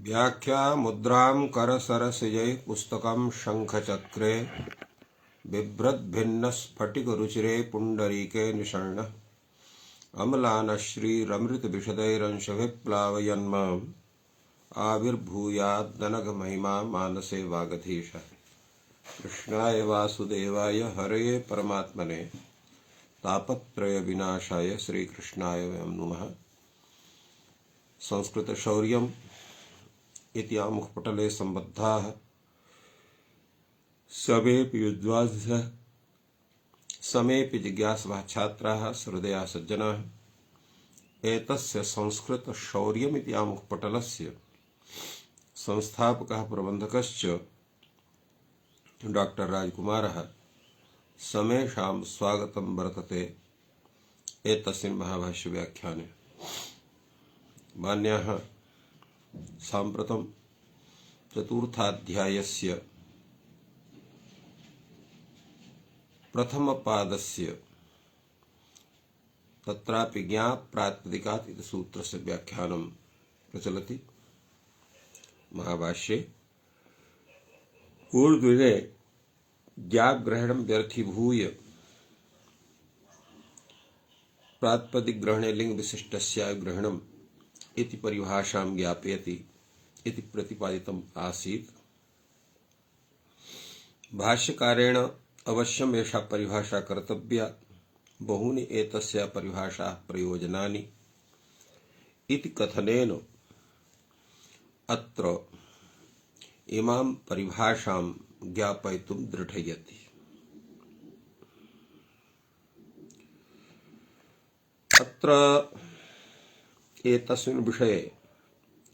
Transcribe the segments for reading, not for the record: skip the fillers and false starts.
व्याख्या मुद्रां करसरसिजै पुस्तकं शङ्खचक्रे बिभ्रद्भिन्नस्फटिकरुचिरे पुण्डरीके निषण्णः अम्लानश्रीरमृतविशदैरंशभिः प्लावयन्माम् आविर्भूयाद्ननघमहिमा मानसे वागधीशः। कृष्णाय वासुदेवाय हरये परमात्मने तापत्रयविनाशाय श्रीकृष्णाय वयं नुमः। संस्कृतशौर्यम् इति आमुखपटले सम्बद्धाः समेऽपि विद्वांसः समेऽपि जिज्ञासवः छात्राः सहृदयाः सज्जनाः एतस्य संस्कृतशौर्यमिति आमुखपटलस्य संस्थापकः प्रबन्धकश्च डॉक्टर राजकुमारः समेषां स्वागतं वर्तते एतस्मिन् महाभाष्यव्याख्याने। मान्याः साम्प्रतं चतुर्थाध्यायस्य प्रथमपादस्य तत्रापि ज्ञाप्रातिपदिकात् इति सूत्रस्य व्याख्यानं प्रचलति। महाभाष्ये ऊर्ध्वे ज्ञाग्रहणं व्यर्थीभूय प्रातिपदिकग्रहणे लिङ्गविशिष्टस्य ग्रहणम् इति परिभाषां ज्ञापयति इति प्रतिपादितम् आसीत्। भाष्यकारेण अवश्यम् एषा परिभाषा कर्तव्या, बहूनि एतस्या परिभाषा प्रयोजनानि इति कथनेन अत्र इमां परिभाषां ज्ञापयितुं दृढयति। अत्र एतस्मिन् विषये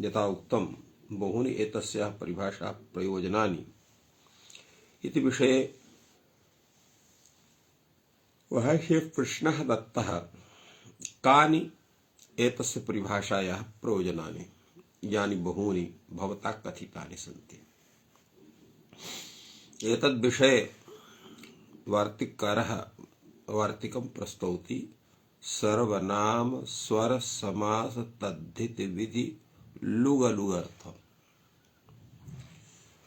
यथा उक्तं बहूनि एतस्याः परिभाषा प्रयोजनानि इति विषये भाष्ये प्रश्नः दत्तः, कानि एतस्य परिभाषायाः प्रयोजनानि, यानि बहूनि भवता कथितानि सन्ति। एतद्विषये वार्तिककारः वार्तिकं प्रस्तौति। सर्वनाम स्वर समास तद्धित विधि लुगलुगर्थम,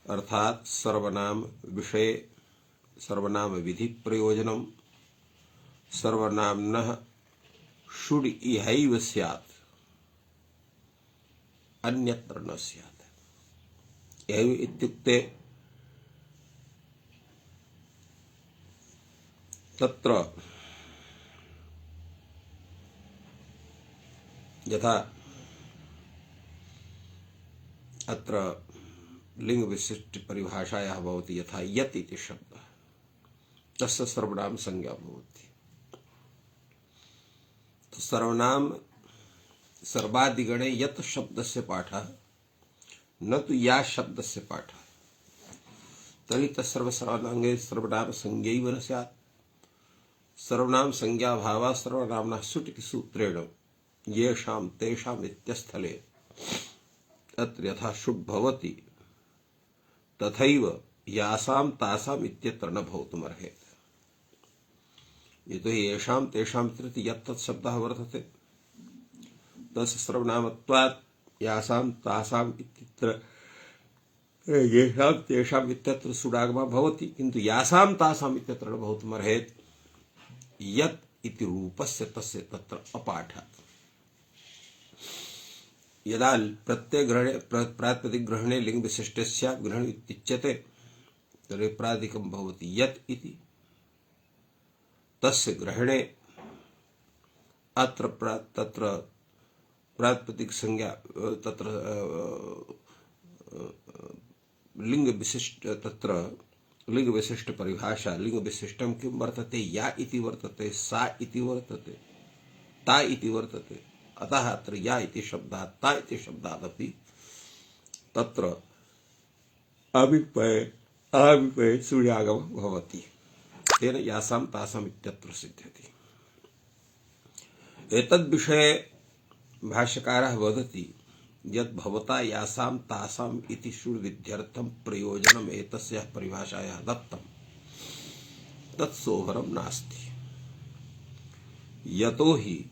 अर्थात सर्वनाम विषय सर्वनाम विधि प्रयोजनम सर्वनाम्नः षुड् इहैव स्यात् अन्यत्र न स्यात्। एव इत्युक्ते तत्र यथा अत्र लिंगविशिष्ट परिभाषायाः भवति, यथा यत् इति शब्दः तस्य सर्वनाम संज्ञा भवति। तो सर्वनाम सर्वादिगणे यत् शब्दस्य पाठः न तु या शब्दस्य पाठः, तर्हि तत्सर्वसर्वाङ्गे सर्वनाम संज्ञैव न स्यात्। सर्वनाम संज्ञाभावः सर्वनाम्नः सुट् इति सूत्रेण येषां तेषाम् इत्यस्थले अत्र यथा शुड् भवति तथैव यासां तासाम् इत्यत्र न भवितुमर्हेत्। यतोहि येषां तेषाम् इति यत् तत् शब्दः वर्तते तस्य सर्वनामत्वात् यासां तासाम् इत्यत्र येषां तेषाम् इत्यत्र सुडागमः भवति, किन्तु यासां तासाम् इत्यत्र न भवितुमर्हेत्। यत् इति रूपस्य तस्य तत्र अपाठात्। यदा प्रत्ययग्रहणे प्रातिपदिकग्रहणे लिङ्गविशिष्टस्य ग्रहणम् इत्युच्यते तर्हि प्रातिपदिकं भवति यत् इति। तस्य ग्रहणे अत्र तत्र प्रातिपदिकसंज्ञा तत्र लिङ्गविशिष्ट तत्र लिङ्गविशिष्ट परिभाषा लिङ्गविशिष्टं किं वर्तते, या इति वर्तते, सा इति वर्तते, ता इति वर्तते। अतः अत्र या इति शब्दात् ता इति शब्दादपि तत्र अविपय सूर्यागमः भवति। तेन यासां तासाम् इत्यत्र सिद्ध्यति। एतद्विषये भाष्यकारः वदति यद् भवता यासां तासाम् इति षुड्विध्यर्थं प्रयोजनम् एतस्याः परिभाषायाः दत्तं तत् सोहरं नास्ति। यतोहि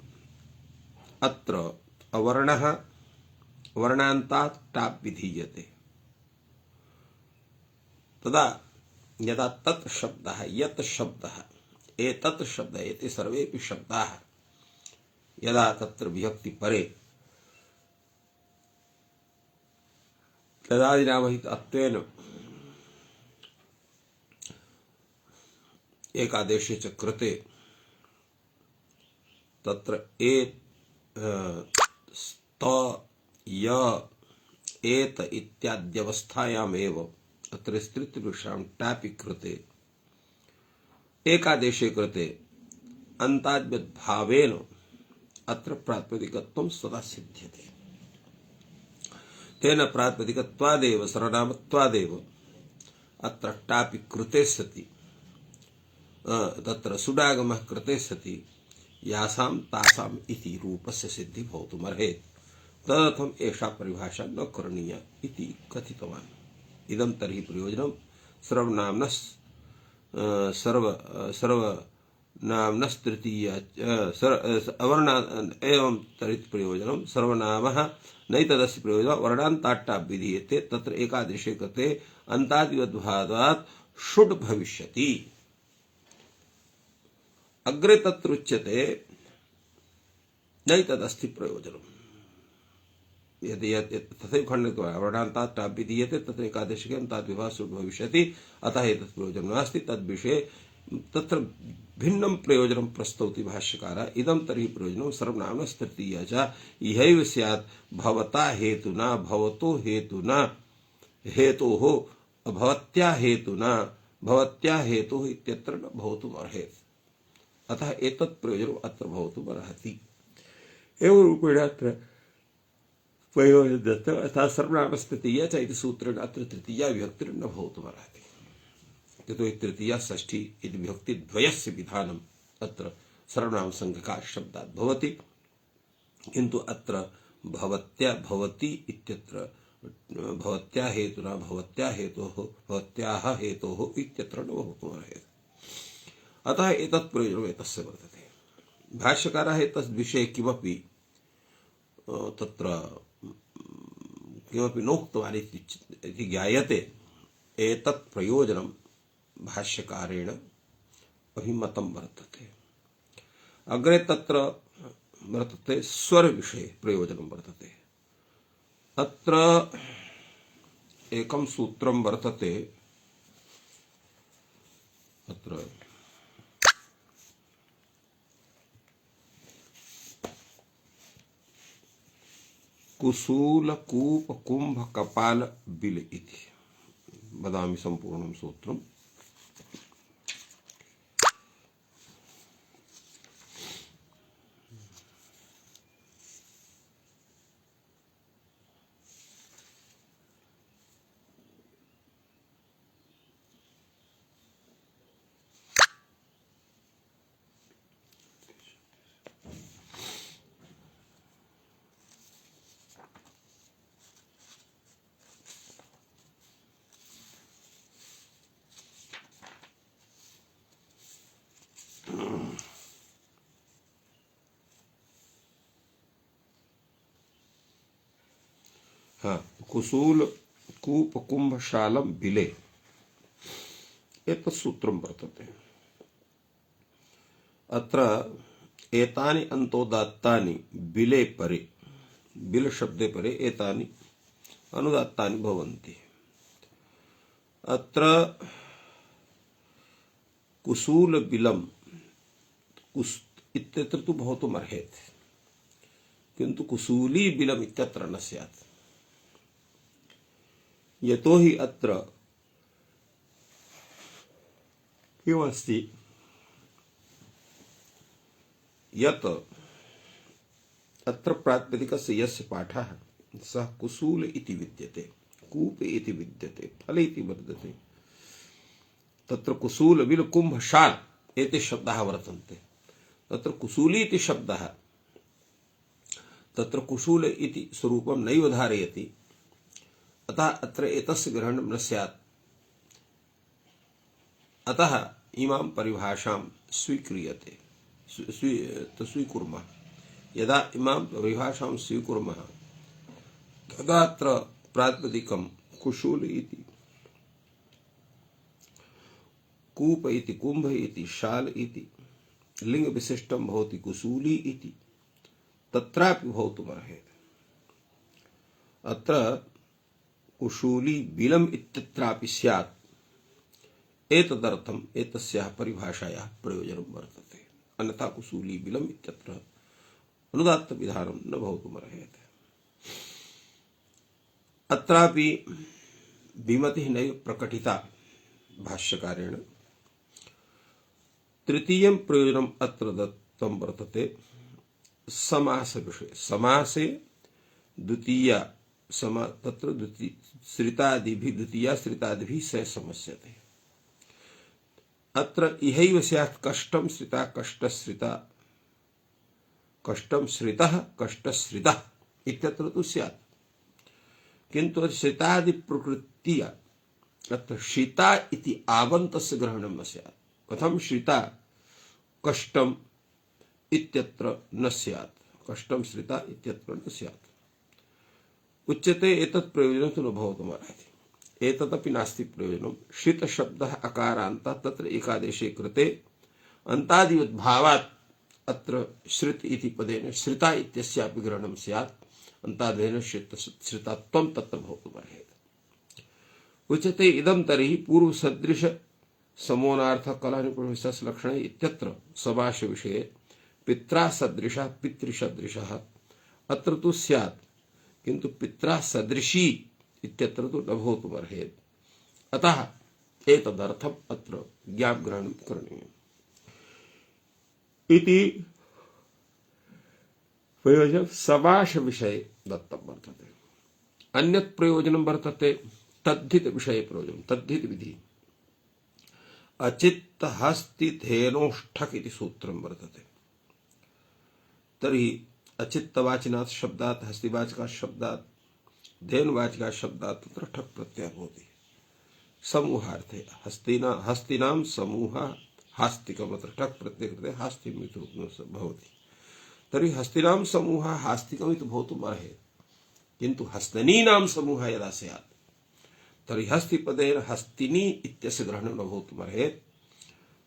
अत्र अवर्णः वर्णान्तात् टाप् विधीयते तदा यदा तत् शब्दः यत् शब्दः एतत् शब्दः एते सर्वेपि शब्दाः यदा तत्र विभक्ति परे तदादिनामहित अत्वेन एकादेशे च कृते तत्र स्त य एत इत्याद्यवस्थायामेव अत्र स्त्रीत्पुरुषां टापि कृते एकादेशे कृते अन्ताद्यद्भावेन अत्र प्रातिपदिकत्वं सदा सिद्ध्यते तेन प्रातिपदिकत्वादेव सर्वनामत्वादेव अत्र टापि कृते सति तत्र सुडागमः कृते सति यासां तासाम् इति रूपस्य सिद्धि भवितुमर्हेत् तदर्थम् एषा परिभाषा न करणीया इति कथितवान् इदं तर्हि प्रयोजनं सर्वनाम्नः सर्वनाम्नस्तृतीय अवर्ण एवं तर्हि प्रयोजनं सर्वनामः नैतदस्य प्रयोजनं वर्णान्ताट्टाप् विधीयते तत्र एकादेशे कृते अन्ताद्यद्भावात् शुड् भविष्यति अग्रे तत्र उच्यते नैतदस्ति प्रयोजनम् यदि तथैव खण्डितः वर्णान्तात् टाप् विधीयते तत्र एकादशिके अन्ताद्विभावात् शुड् भविष्यति अतः एतत् प्रयोजनं नास्ति तद्विषये तत्र भिन्नं प्रयोजनं प्रस्तौति भाष्यकारः इदं तर्हि प्रयोजनं सर्वनाम्नस्तृतीया च इहैव स्यात् भवता हेतुना भवतो हेतुना हेतोः भवत्या हेतुना भवत्या हेतुः इत्यत्र न भवितुमर्हेत् अतः एतत् प्रयोजनम् अत्र भवितुमर्हति एवं रूपेण अत्र प्रयोजनं दत्तम् अर्थात् सर्वनामस्तृतीया च इति सूत्रेण अत्र तृतीया विभक्तिर्न भवितुमर्हति यतोहि तृतीया षष्ठी इति विभक्तिद्वयस्य विधानम् अत्र सर्वनामसंज्ञकात् शब्दात् भवति किन्तु अत्र भवत्या भवति इत्यत्र भवत्या हेतुना भवत्या हेतोः भवत्याः हेतोः इत्यत्र न भवितुमर्हति अतः एतत् प्रयोजनम् एतस्य वर्तते भाष्यकारः एतद्विषये किमपि तत्र किमपि नोक्तवान् इति ज्ञायते एतत् प्रयोजनं भाष्यकारेण अभिमतं वर्तते अग्रे तत्र वर्तते स्वर विषये प्रयोजनं वर्तते अत्र एकं सूत्रं वर्तते अत्र कुसूल कूप कुंभ कपाल बिल इति वदामि संपूर्णं सूत्रम् कुसूल कूप कुंभशालम बिले एतत् सूत्रं वर्तते अत्र एतानि अन्तोदात्तानि बिले परे बिल शब्दे परे एतानि अनुदात्तानि भवन्ति अत्र कुसूल बिलम इत्यत्र तु भवितुमर्हेत् किन्तु कुसूली बिलम इत्यत्र न स्यात् यतोहि अत्र किमस्ति यत् अत्र प्रातिपदिकस्य यस्य पाठः सः कुसूल इति विद्यते कूप इति विद्यते फल इति वर्तते तत्र कुसूल बिल कुंभशाल एते शब्दाः वर्तन्ते तत्र कुसूली इति शब्दः तत्र कुसूल इति स्वरूपं नैव धारयति अतः अत्र एतस्य ग्रहणं न स्यात् अतः इमां परिभाषां स्वीक्रियते स्वीकुर्मः यदा इमां परिभाषां स्वीकुर्मः अत्र प्रातिपदिकं कुशूल इति, कूप इति, कुंभ इति, शाल इति, लिंग विशिष्टं भवति कुशूली इति, तत्रापि भवितुमर्हति। अत्र कुशूली बिलम इत्यत्रापि स्यात्, एतदर्थम् एतस्याः परिभाषायाः प्रयोजनं वर्तते। अन्यथा कुशूली बिलम इत्यत्र अनुदात्त विधानं न भवितुमर्हति। अत्रापि विमतिः नैव प्रकटिता भाष्यकारेण। तृतीयं प्रयोजनम् अत्र दत्तं वर्तते समास विषये। समासे द्वितीया तत्र श्रितादिभिः द्वितीया श्रितादिभिः स समस्यते। अत्र इहैव स्यात् कष्टं श्रिता कष्टश्रिता, कष्टं श्रितः कष्टश्रितः इत्यत्र तु स्यात्, किन्तु श्रितादि प्रकृत्या अत्र श्रिता इति आगन्तस्य ग्रहणं न स्यात्। कथं श्रिता कष्टम् इत्यत्र न स्यात्, कष्टं श्रिता इत्यत्र न स्यात्। उच्यते एतत् प्रयोजनं तु न भवितुमर्हति। एतदपि नास्ति प्रयोजनं। श्रित शब्दः अकारान्तः तत्र एकादेशे कृते अन्तादिवद्भावात् अत्र श्रित इति पदेन श्रिता इत्यस्यापि ग्रहणं स्यात्। अन्तादेन श्रितत्वं तत्र भवितुमर्हति। उच्यते इदं तर्हि पूर्वसदृश समोनार्थ कलानिपुणविशेष लक्षणे इत्यत्र समास विषये पित्रा सदृशः पितृसदृशः अत्र तु स्यात्, किन्तु पित्रा सदृशी इत्यत्र तु न भवितुमर्हति। अतः एतदर्थम् अत्र ज्ञापग्रहणं करणीयम् इति प्रयोजनं समास विषये दत्तं वर्तते। अन्यत् प्रयोजनं वर्तते तद्धित विषये प्रयोजनं। तद्धित विधि अचित्त हस्ति धेनोष्ठक इति सूत्रं वर्तते। तर्हि अचित्तवाचिनात् शब्दात् हस्तिवाचकात् शब्दात् धेनुवाचकात् शब्दात् तत्र ठक् प्रत्ययः भवति समूहार्थे। हस्तिनां समूहः हास्तिकम्, अत्र ठक् प्रत्ययः कृते हास्तिम् इति रूपं भवति। तर्हि हस्तिनां समूहः हास्तिकम् इति भवितुमर्हति, किन्तु हस्तनीनां समूहः यदा स्यात् तर्हि हस्तिपदेन हस्तिनी इत्यस्य ग्रहणं न भवितुमर्हति।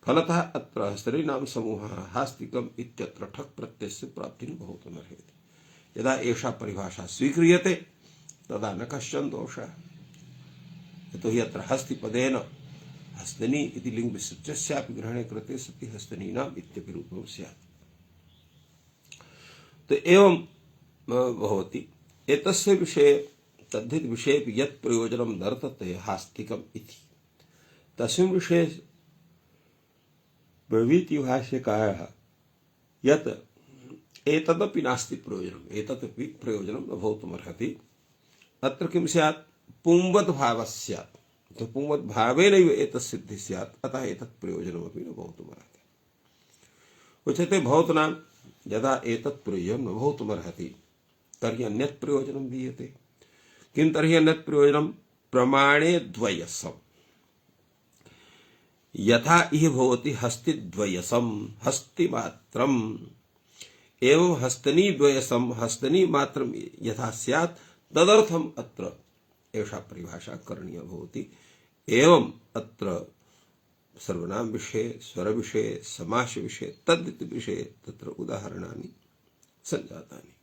फलतः अत्र हस्तनीनां समूहः हास्तिकम् इत्यत्र ठक् प्रत्ययस्य प्राप्तिः न भवितुमर्हति। यदा एषा परिभाषा स्वीक्रियते तदा न कश्चन दोषः, यतोहि अत्र हस्तिपदेन हस्तनी इति लिङ्गविशिष्टस्यापि ग्रहणे कृते सति हस्तनीनाम् इत्यपि रूपं स्यात्। तो एवं भवति। एतस्य विषये तद्धित विषये यत् प्रयोजनं वर्तते हास्तिकम् इति, तस्मिन् विषये ब्रवीति भाष्यकारः यत् एतदपि नास्ति प्रयोजनम्, एतदपि प्रयोजनं न भवितुमर्हति। अत्र किं स्यात्, पुंवद्भावः स्यात्, तो पुंवद्भावेनैव एतत् सिद्धिः स्यात्, अतः एतत् प्रयोजनमपि न भवितुमर्हति। उच्यते भवतुनां यदा एतत् प्रयोजनं न भवितुमर्हति तर्हि अन्यत् प्रयोजनं दीयते। किं तर्हि अन्यत् प्रयोजनं, प्रमाणे द्वयसम्। यथा इह भवति हस्तिद्वयसम् हस्तिमात्रम्, एवं हस्तनी द्वयसम् हस्तनी मात्रम् यथा स्यात् तदर्थम् अत्र एषा परिभाषा करणीया भवति। एवं अत्र सर्वनाम विषये, स्वर विषये, समास विषये, तद्धित विषये तत्र उदाहरणानि सञ्जातानि।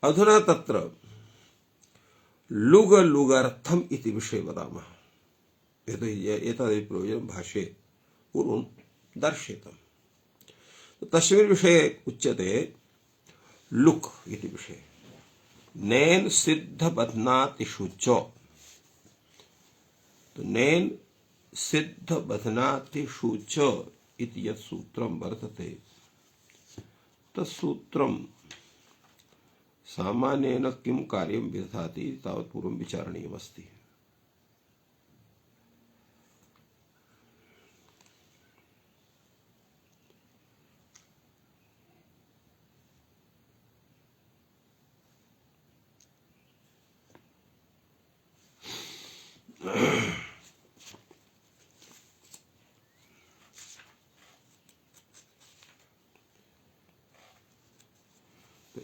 अधुना तत्र लुग लुगर्थम् इति विषये वदामः। एतदेव प्रयोजनं भाष्ये पूर्वं दर्शितम्। तस्मिन् विषये उच्यते लुक् इति विषये। नैन सिद्ध बध्नातिषु च, तो नैन सिद्ध बध्नातिषु च इति यत् सूत्रं वर्तते तत्सूत्रं सामान्येन किं कार्यं विदधाति तावत् पूर्वं विचारणीयमस्ति।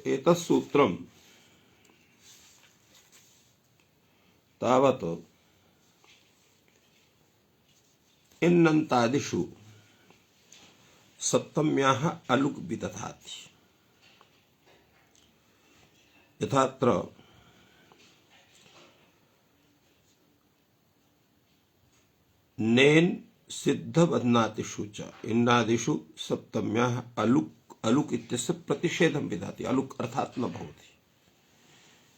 एतत् सूत्रं तावत् इन्नन्तादिषु सप्तम्याः अलुक् विदधाति। यथात्र नेन सिद्ध बध्नातिषु च इन्नादिषु सप्तम्याः अलुक् इत्यस्य प्रतिषेधं विदधाति। अलुक् अर्थात् न भवति।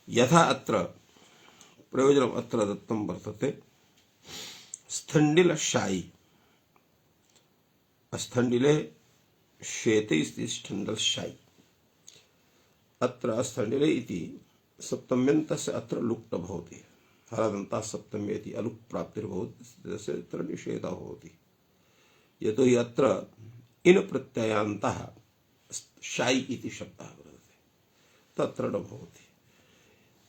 यथा अत्र प्रयोजनम् अत्र दत्तं वर्तते स्थण्डिलशायी। स्थण्डिले शेते स्थण्डिलशायी। अत्र स्थण्डिले इति सप्तम्यन्तस्य अत्र लुक् न भवति। हरदन्ताः सप्तम्येति अलुक् प्राप्तिर्भवति, तस्य अत्र निषेधः भवति। यतोहि अत्र इन प्रत्ययान्तः शायी इति शब्दः वर्तते, तत्र न भवति।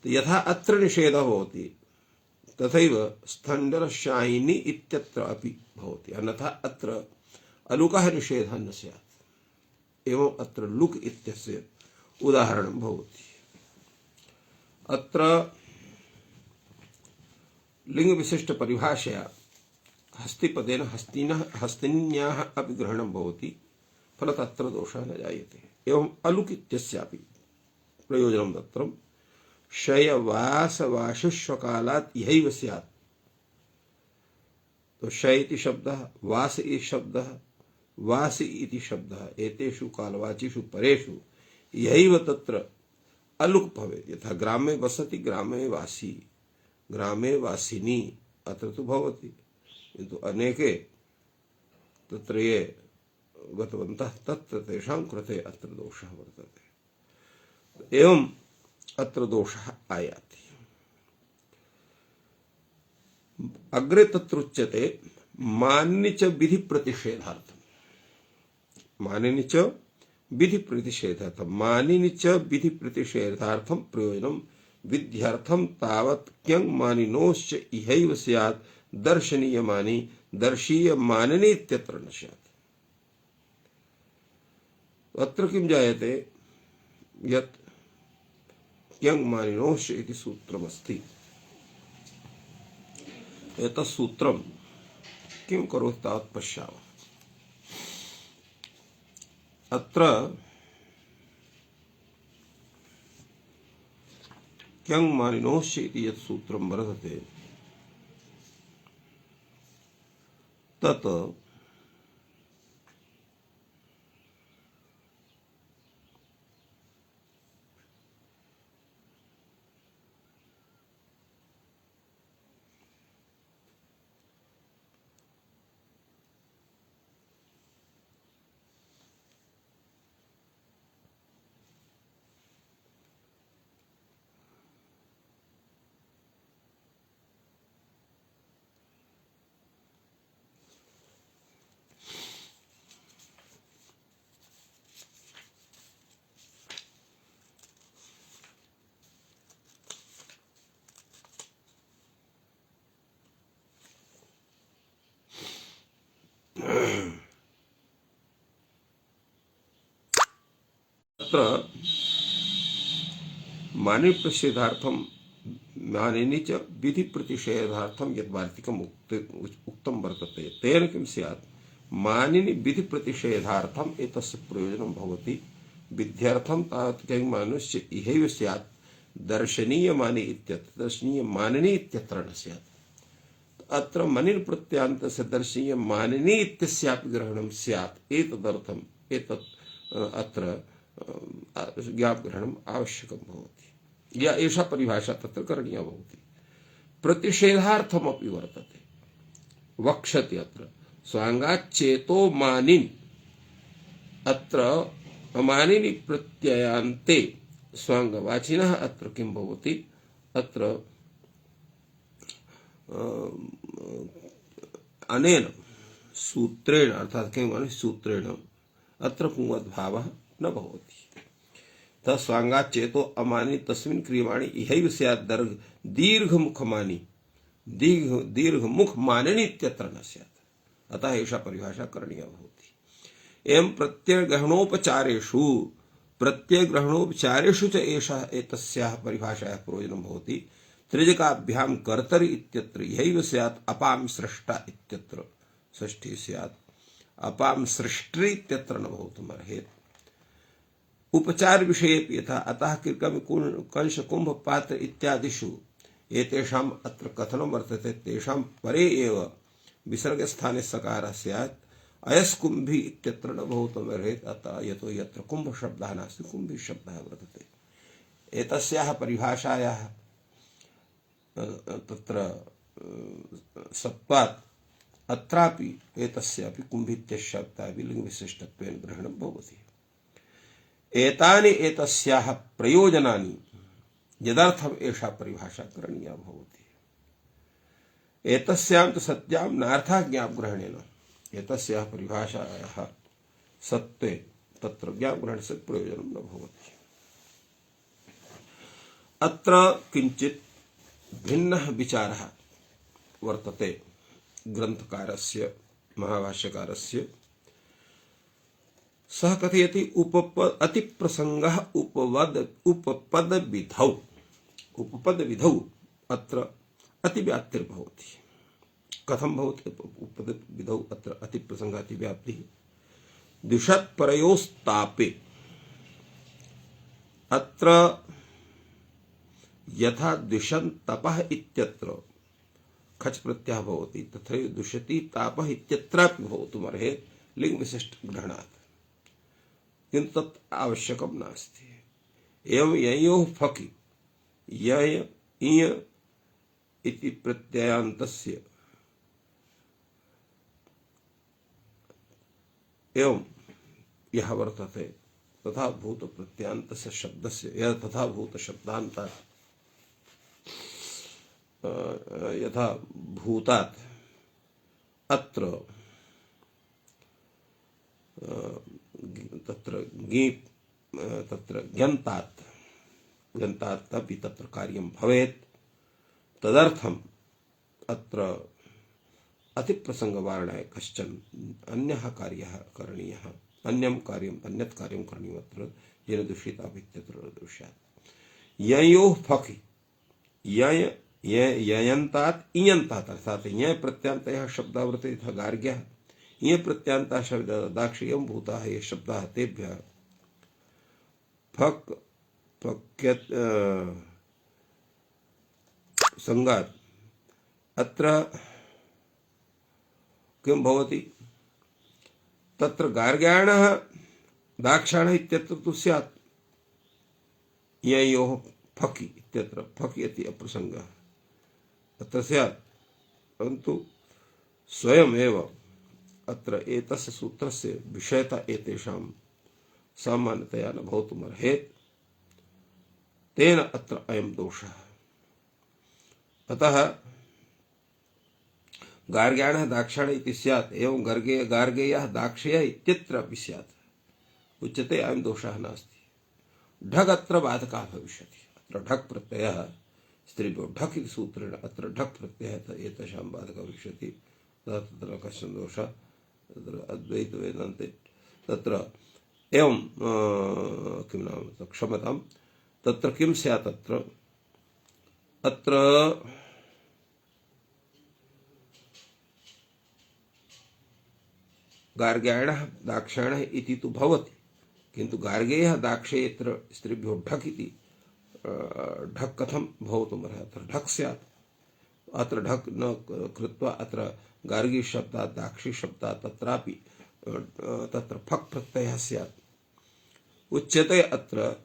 तो यथा अत्र निषेधः भवति तथैव स्थण्डिलशायिनी इत्यत्र अपि भवति, अन्यथा अत्र अलुकः निषेधः न स्यात्। एवं अत्र लुक् इत्यस्य उदाहरणं भवति। अत्र लिंग विशिष्ट परिभाषया हस्तिपदेन हस्तिन्याः अपि ग्रहणं भवति, फलतः अत्र दोषः न जायते। एवं अलुक् इत्यस्यापि प्रयोजनं दत्तं शयवासवाशिष्वकालात् इहैव स्यात्। तो शय इति शब्दः, वास इति शब्दः, वासि इति शब्दः, एतेषु कालवाचिषु परेषु यैव तत्र अलुक् भवेत्। यथा ग्रामे वसति ग्रामे वासी, ग्रामे वासिनी अत्र तु भवति, किन्तु अनेके तत्र ये गतवन्तः तत्र तेषां कृते अत्र दोषः वर्तते। एवं अत्र दोषः आयाति। अग्रे तत्र उच्यते मानिनि च विधि प्रतिषेधार्थम्। मानिनि च विधि प्रतिषेधार्थम्। मानिनि च विधि प्रतिषेधार्थं प्रयोजनं विध्यर्थम तावत् क्यं मानिनोश्च इहैव स्यात् दर्शनीय मानी दर्शीय मानिनी इत्यत्र न स्यात्। अत्र किं जायते यत् क्यं मानिनोश्च इति सूत्रमस्ति। एतत् सूत्रं किं करोति तावत् पश्यामः। अत्र क्यं मानिनोश्च इति यत् सूत्रं वर्तते तत् मानि प्रतिषेधार्थम मानिनि च विधि प्रतिषेधार्थम यद् वार्तिकम् उक्तं वर्तते तेन किं स्यात् मानिनि विधि प्रतिषेधार्थम एतस्य प्रयोजनं भवति। विध्यर्थम तावत् क्यं मानुश्च इहैव स्यात् दर्शनीय मानि इत्यत्र दर्शनीय मानिनि इत्यत्र न स्यात्। अत्र मनिन् प्रत्यान्तस्य दर्शनीय मानिनि इत्यस्यापि ग्रहणं स्यात्। एतदर्थम् एतत् अत्र ज्ञापग्रहणम् आवश्यकं भवति। या एषा परिभाषा तत्र करणीया भवति। प्रतिषेधार्थमपि वर्तते। वक्ष्यति अत्र स्वाङ्गाच्चेतो मानिन्। अत्र अमानिनि प्रत्ययान्ते स्वाङ्गवाचिनः अत्र किं भवति अत्र अनेन सूत्रेण अर्थात् किं भवति सूत्रेण अत्र पुंवद्भावः न भवति। तस्वाङ्गात् चेतो अमानि तस्मिन् क्रियमाणे इहैव स्यात् दीर्घमुखमानि दीर्घमुख मानिनि इत्यत्र न स्यात्। अतः एषा परिभाषा करणीया भवति। एवं प्रत्ययग्रहणोपचारेषु च एषा एतस्याः परिभाषायाः प्रयोजनं भवति। त्रिजकाभ्याम कर्तरि इत्यत्र यैव स्यात् अपाम सृष्टा इत्यत्र षष्ठी स्यात् अपाम सृष्टि इत्यत्र न भवितुमर्हेत्। उपचार विषये यथा अतः कीर्कम कंश कुंभ पात्र इत्यादिषु एतेषाम् अत्र कथनं वर्तते तेषां परे एव विसर्ग स्थाने सकारः स्यात् अयस्कुंभी इत्यत्र न भवितुमर्हेत्। अतः यतो यत्र कुंभ शब्दः नास्ति कुंभी शब्दः वर्तते। एतस्याः परिभाषायाः तत्र सत्त्वात् अत्रापि एतस्यापि कुंभीत्यशब्दापि लिङ्गविशिष्टत्वेन ग्रहणं भवति। एतानि एतस्याः प्रयोजनानि यदर्थम् एषा परिभाषा करणीया भवति। एतस्यां तु सत्यां नार्थाज्ञापग्रहणेन एतस्याः परिभाषायाः सत्त्वे तत्र ज्ञापग्रहणस्य प्रयोजनं न भवति। अत्र किञ्चित् भिन्नः विचारः वर्तते ग्रन्थकारस्य महाभाष्यकारस्य। सः कथयति अतिप्रसंगः उपपदविधौ अत्र अतिव्याप्तिर्भवति। कथं भवति उपपदविधौ अत्र अतिप्रसंगः अतिव्याप्तिः? द्विषत्परयोस्तापे अत्र यथा द्विषन्तपः इत्यत्र खच प्रत्ययः भवति तथैव दुष्यति तापः इत्यत्रापि भवितुमर्हेत् लिंग विशिष्ट ग्रहणात्, किन्तु तत् आवश्यकं नास्ति। एवं ययोः फकि यय इय इति प्रत्ययान्तस्य एवं यः वर्तते तथा भूत प्रत्ययान्तस्य शब्दस्य यः तथा भूत शब्दान्तात् यथा भूतात् अत्र तत्र ज्ञन्तात् अपि तत्र कार्यं भवेत्। तदर्थम् अत्र अतिप्रसंगवारणाय कश्चन अन्यः कार्यः करणीयः, अन्यत् कार्यं करणीयम् अत्र येन दूषिताभित्यत्र दूष्यात्। ययोः फकि यय ययन्तात् इयन्तात् अर्थात् यय प्रत्यान्तः शब्दः वर्तते यथा गार्ग्यः, ये प्रत्यान्तः शब्दः दाक्षिण्यं भूताः ये शब्दाः तेभ्यः फक् फक्यत् संगात् अत्र किं भवति? तत्र गार्ग्याणः दाक्षाणः इत्यत्र तु स्यात् ययोः फकि इत्यत्र फकि इति अप्रसंगः अत्र स्यात्, परन्तु स्वयमेव अत्र एतस्य सूत्रस्य विषयता एतेषां सामान्यतया न भवितुमर्हेत्। तेन अत्र अयं दोषः। अतः गार्ग्याणः दाक्षाणः इति स्यात् एवं गार्गेयः दाक्षयः इत्यत्र अपि स्यात् उच्यते, अयं दोषः नास्ति। ढक् अत्र बाधकः भविष्यति। अत्र ढक् प्रत्ययः स्त्रीभ्यो ढक् इति सूत्रेण अत्र ढक् प्रत्ययः एतेषां बाधकः भविष्यति। तत्र कश्चन दोषः तत्र अद्वैत वेदान्ते तत्र एवं किं नाम क्षम्यतां तत्र किं स्यात् अत्र गार्ग्याणः दाक्षायणः इति तु भवति, किन्तु गार्गेयः दाक्षेयत्र स्त्रीभ्यो ढक् इति ढक् कथं भवितुमर्हति? अत्र ढक् स्यात्। अत्र ढक् न कृत्वा अत्र गार्गी शब्दात् दाक्षी शब्दात् तत्रापि तत्र फक् प्रत्ययः स्यात्। उच्यते अत्र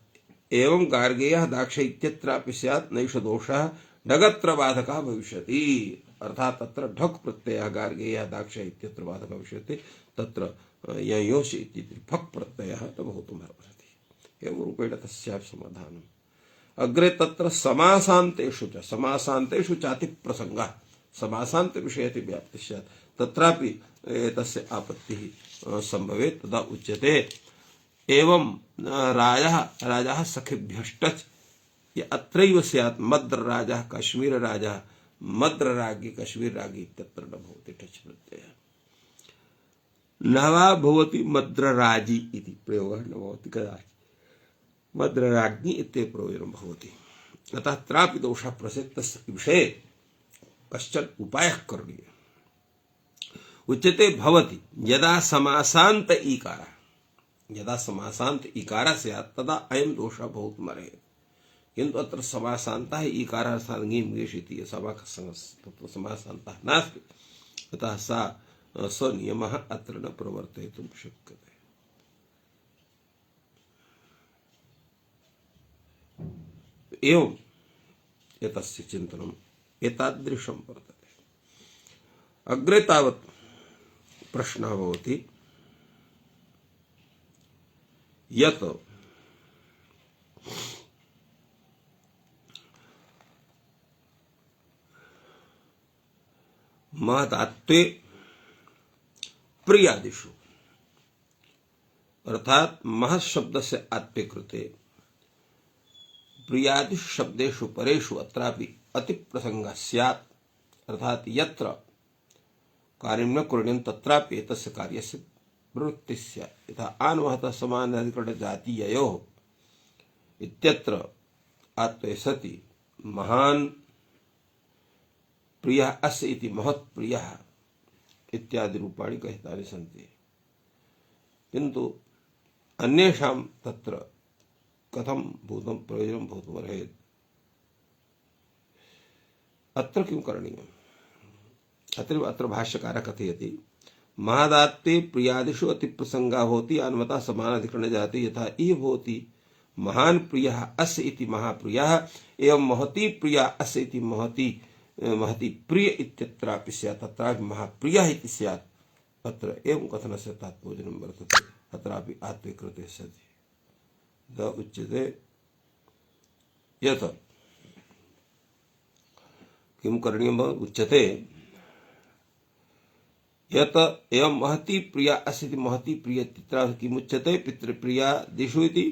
एवं गार्गेयः दाक्ष इत्यत्रापि स्यात् नैष दोषः ढगत्र बाधकः भविष्यति। अर्थात् तत्र ढक् प्रत्ययः गार्गेयः दाक्ष इत्यत्र बाधकः भविष्यति, तत्र ययोश् इति फक् प्रत्ययः न भवितुमर्हति। एवं रूपेण तस्यापि समाधानम्। अग्रे तत्र समासान्तेषु चाति प्रसंगः समासान्त विषयति व्याप्तिः स्यात्, तत्रापि तस्य आपत्तिः संभवेत्। तदा उच्यते एवं राजः सखिभ्यश्च ये अत्रैव स्यात् मद्र राजः कश्मीर राजः मद्र राज्ञी कश्मीर राज्ञी इत्यत्र न भवति ठच् प्रत्ययः। न वा भवति मद्र राजी इति प्रयोगः न भवति कदाचित्, मद्र राज्ञी इत्येव प्रयोजनं भवति। अतः त्रापि दोषः प्रसिद्धस्य विषये कश्चन उपायः करणीयः। उच्यते भवति यदा समासान्त ईकारः, यदा समासान्त ईकारः स्यात् तदा अयं दोषः भवितुमर्हति। किन्तु अत्र समासान्तः ईकारः साङ्गीं इति तत्र समासान्तः नास्ति, अतः स नियमः अत्र न प्रवर्तयितुं शक्यते। एवं एतस्य चिन्तनम् एतादृशं वर्तते। अग्रे तावत् प्रश्नः भवति यत् महदात्वे प्रियादिषु, अर्थात महत् शब्दस्य आत्वे कृते प्रियादिषु शब्देषु परेषु अत्रापि अतिप्रसंगः स्यात्, अर्थात यत्र कार्यं न कुर्वन्ति तत्रापि एतस्य कार्यस्य प्रवृत्तिः स्यात्। यथा आन्महतः समानाधिकरणजातीययोः इत्यत्र आत्वे सति महान् प्रियः अस्य इति महत् प्रियः इत्यादि रूपाणि कथितानि सन्ति। किन्तु अन्येषां तत्र कथं भूतं प्रयोजनं भवितुमर्हति, अत्र किं करणीयम्? अत्र भाष्यकारः कथयति महदात्ते प्रियादिषु अतिप्रसंगा भवति अन्वतः समानाधिकरणजाति यथा इह भवति महान् प्रियः अस्य इति महाप्रियः एवं महती प्रिया अस्य इति महती प्रिय इत्यत्रापि स्यात्, तत्रापि महाप्रियः इति स्यात्। अत्र एवं कथनस्य तात्पर्यं वर्तते। अत्रापि आत्वे कृते सति उच्यते यत् किं करणीयम् उच्यते यत् एवं महती प्रिया अस्य इति महती प्रिय इत्यत्र किमुच्यते पितृप्रियादिषु इति।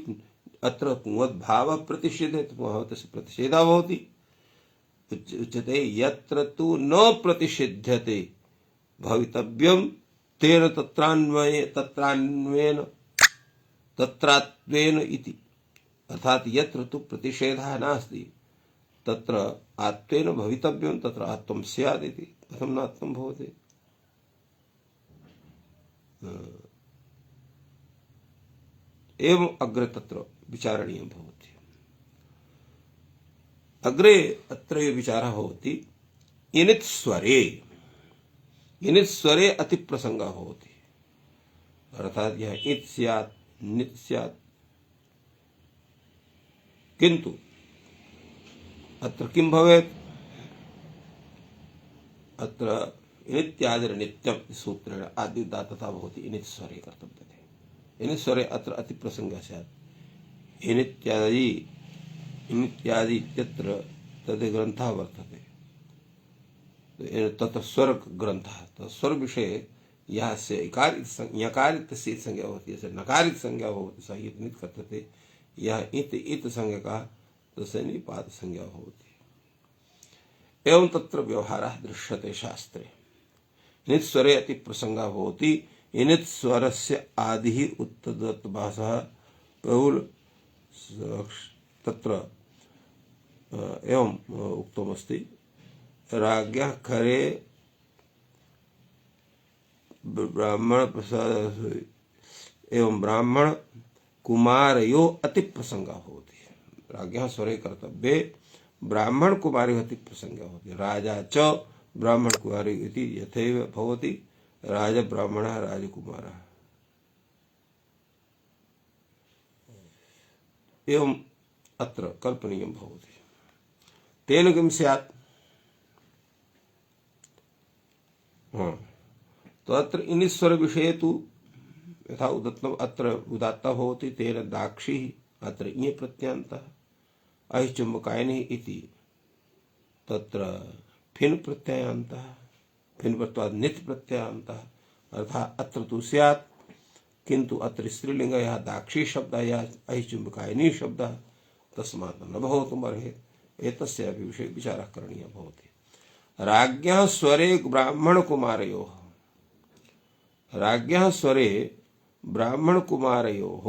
अत्र कुङ्वद्भावः प्रतिषेधते, महतस्य प्रतिषेधः भवति। उच्यते यत्र तु न प्रतिषिध्यते भवितव्यं तेन तत्रात्वेन इति, अर्थात यत्र तु प्रतिषेधः नास्ति तत्र आत्वेन भवितव्यं तत्र आत्वं स्यात् इति। कथं नात्वं भवति? एवं अग्रे तत्र विचारणीयं भवति। अग्रे अत्र विचारः भवति इनित् स्वरे अतिप्रसंगः भवति, अर्थात यह इत स्यात् नित् स्यात्। किन्तु अत्र किं भवेत्? अत्र इनित्यादिर्नित्यं सूत्रेण आद्युदात्तता भवति इनित् स्वरे कर्तव्यते। इनित् स्वरे अत्र अतिप्रसंगः स्यात्। इनित्यादि इत्यत्र तद् ग्रन्थः वर्तते, तत्र स्वर ग्रन्थः। तत् स्वर विषये यः से यकार इत्यस्य संज्ञा भवति, यस्य नकार इति संज्ञा भवति सः इत् कथ्यते। यः इत् संज्ञकः तस्य निपात संज्ञा भवति। एवं तत्र व्यवहारः दृश्यते शास्त्रे। इनित् स्वरे अतिप्रसंगः भवति। इनित् स्वरस्य आदिः उत्तरभाषः बहुल तत्र एवं उक्तमस्ति राज्ञः खरे ब्राह्मण एवं ब्राह्मण कुमारयो अतिप्रसंगः भवति। राज्ञः स्वरे कर्तव्ये ब्राह्मण कुमारयो अतिप्रसंगः भवति। राजा च ब्राह्मण कुमारी इति यथैव भवति। राजा ब्राह्मणः राजकुमारः। एवं अत्र कल्पनीयं भवति। तेन किं स्यात्? तो अत्र इनिस्वर विषये तु यथा उदत्तम् अत्र उदात्तः भवति तेन दाक्षिः अत्र इञ प्रत्ययान्तः अहिचुम्बकायनिः इति तत्र फिन् प्रत्ययान्तः फिन् प्रत्ययात् नित् प्रत्ययान्तः अर्थात् अत्र तु स्यात्। किन्तु अत्र स्त्रीलिंगः यः दाक्षी शब्दः यः अहिचुम्बकायनी शब्दः तस्मात् न भवितुमर्हति। एतस्यापि विषये विचारः करणीयः भवति। राज्ञः स्वरे ब्राह्मण कुमारयोः, राज्ञः स्वरे ब्राह्मण कुमारयोः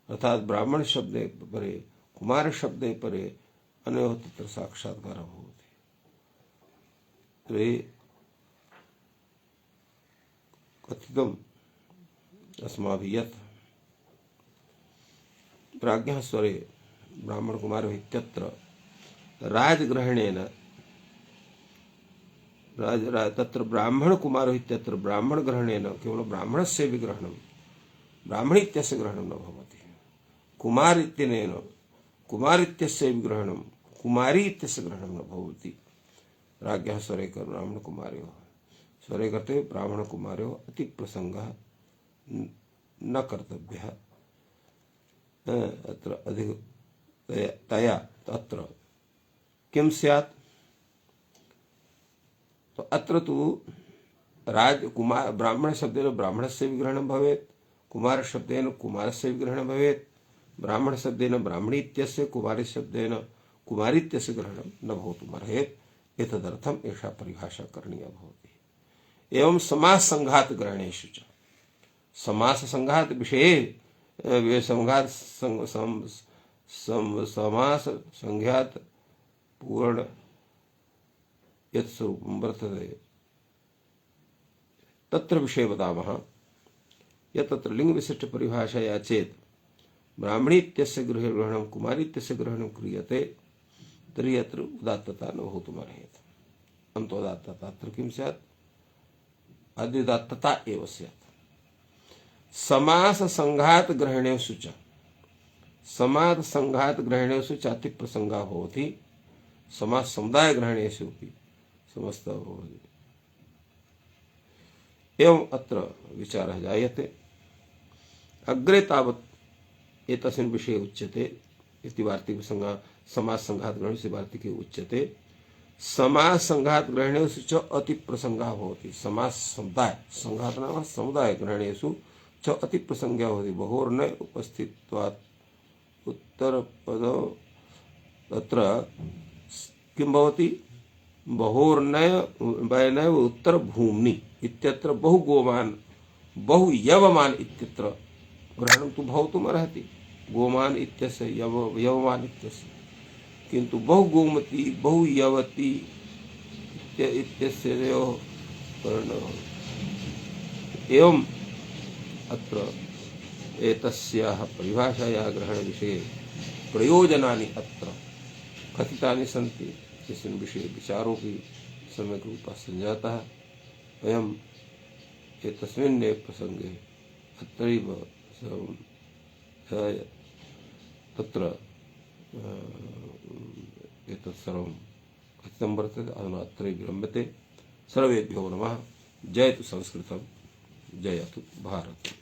अर्थात ब्राह्मण शब्दे परे कुमार शब्दे परे अनयोः तत्र साक्षात्कारः भवति। तर्हि कथितम् अस्माभिः यत् प्राज्ञः स्वरे ब्राह्मणकुमारः इत्यत्र राजग्रहणेन तत्र ब्राह्मणकुमारः इत्यत्र ब्राह्मणग्रहणेन केवलं ब्राह्मणस्य विग्रहणं ब्राह्मण इत्यस्य ग्रहणं न भवति। कुमार इत्यनेन कुमार इत्यस्य विग्रहणं कुमारी इत्यस्य ग्रहणं न भवति। राज्ञः स्वरे कर ब्राह्मणकुमार्योः स्वरे करते ब्राह्मणकुमार्योः अतिप्रसङ्गः न कर्तव्यः। अत्र अधिक तया तत्र किं स्यात्? तो अत्र तु कुमार ब्राह्मण शब्देन ब्राह्मणस्य विग्रहणं भवेत्, कुमार शब्देन कुमारस्य विग्रहणं भवेत्, ब्राह्मण शब्देन ब्राह्मणी इत्यस्य कुमारी शब्देन कुमारी इत्यस्य ग्रहणं न भवितुमर्हेत्। एतदर्थम् एषा परिभाषा करणीया भवति। एवं समास संघात ग्रहणेषु च समास संघात विषये समास संघात पूर्ण यत् स्वरूपं वर्तते तत्र विषये वदामः। यत् तत्र लिंग विशिष्ट परिभाषया चेत् ब्राह्मणी इत्यस्य ग्रहणं कुमारी इत्यस्य ग्रहणं क्रियते तर्हि अत्र उदात्तता न भवितुमर्हेत्। अन्तोदात्तता अत्र किं स्यात्? अद्युदात्तता एव स्यात्। समास संघात ग्रहणेषु च समास संघात ग्रहणेषु च अतिप्रसङ्गः भवति। समास समुदाय ग्रहणेषु अपि समस्तः भवति। एवम् अत्र विचारः जायते। अग्रे तावत् एतस्मिन् विषये उच्यते इति वार्तिकसंघात समास संघात ग्रहणेषु वार्तिके उच्यते। समास संघात ग्रहणेषु च अतिप्रसङ्गः भवति। समास समुदाय संघात नाम समुदाय ग्रहणेषु च अतिप्रसङ्गः भवति। बहुर्न उपस्थित्वात् उत्तरपदौ तत्र किं भवति? बहुर्नैव उत्तरभूम्नि इत्यत्र बहु गोमान बहु यवमान इत्यत्र ग्रहणं तु भवितुमर्हति। गोमान इत्यस्य यवमान इत्यस्य किन्तु बहु गोमती बहु यवती इत्यस्योः ग्रहणं। एवम् अत्र एतस्याः परिभाषायाः ग्रहणविषये प्रयोजनानि अत्र कथितानि सन्ति। तस्मिन् विषये विचारोऽपि सम्यक् रूपः सञ्जातः। वयम् एतस्मिन्नेव प्रसङ्गे अत्रैव तत्र एतत् सर्वं कथितं वर्तते। अधुना अत्रैव विरम्यते। सर्वेभ्यो नमः। जयतु संस्कृतं, जयतु भारतम्।